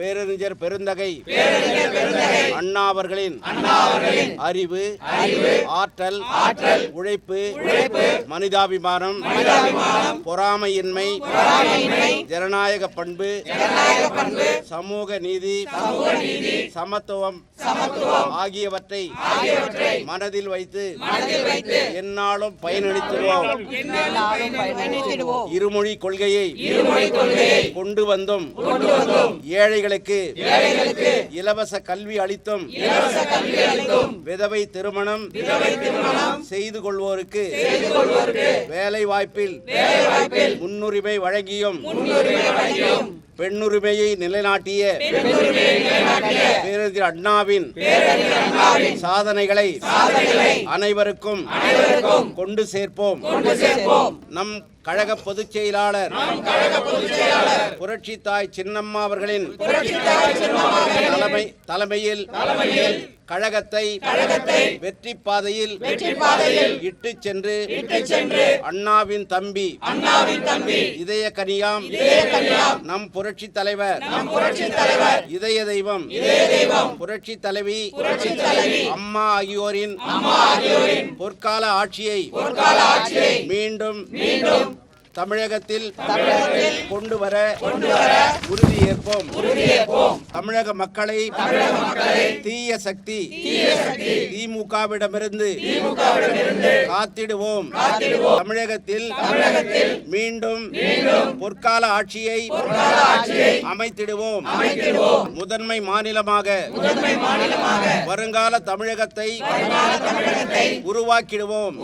பேரறிஞர் பெருந்தகை அண்ணா அவர்களின் அறிவு, ஆற்றல், உழைப்பு, மனிதாபிமானம், பொறாமையின்மை, ஜனநாயக பண்பு, சமூக நீதி, சமத்துவம் ஆகியவற்றை மனதில் வைத்து எந்நாளும் பயனளித்திடுவோம். இருமொழி கொள்கையை கொண்டு வந்தும் ஏழைகளுக்கு இலவச கல்வி அளித்தும் விதவை திருமணம் செய்து கொள்வோருக்கு வேலை வாய்ப்பில் முன்னுரிமை வழங்கியும் பெண்ணுரிமையை நிலைநாட்டிய பேரறிஞர் அண்ணாவின் சாதனைகளை அனைவருக்கும் கொண்டு சேர்ப்போம். நம் கழக பொதுச் செயலாளர் புரட்சி தாய் சின்னம்மா அவர்களின் தலைமையில் கழகத்தை வெற்றி பாதையில் இட்டுச் சென்று அண்ணாவின் தம்பி இதய கனியாம் நம் புரட்சி தலைவர் இதய தெய்வம் புரட்சி தலைவி அம்மா ஆகியோரின் பொற்கால ஆட்சியை மீண்டும் தமிழகத்தில் கொண்டு வர உறுதியேற்போம். தமிழக மக்களை தீய சக்தி திமுகவிடமிருந்து காத்திடுவோம். தமிழகத்தில் மீண்டும் பொற்கால ஆட்சியை அமைத்திடுவோம். முதன்மை மாநிலமாக வருங்கால தமிழகத்தை உருவாக்கிடுவோம்.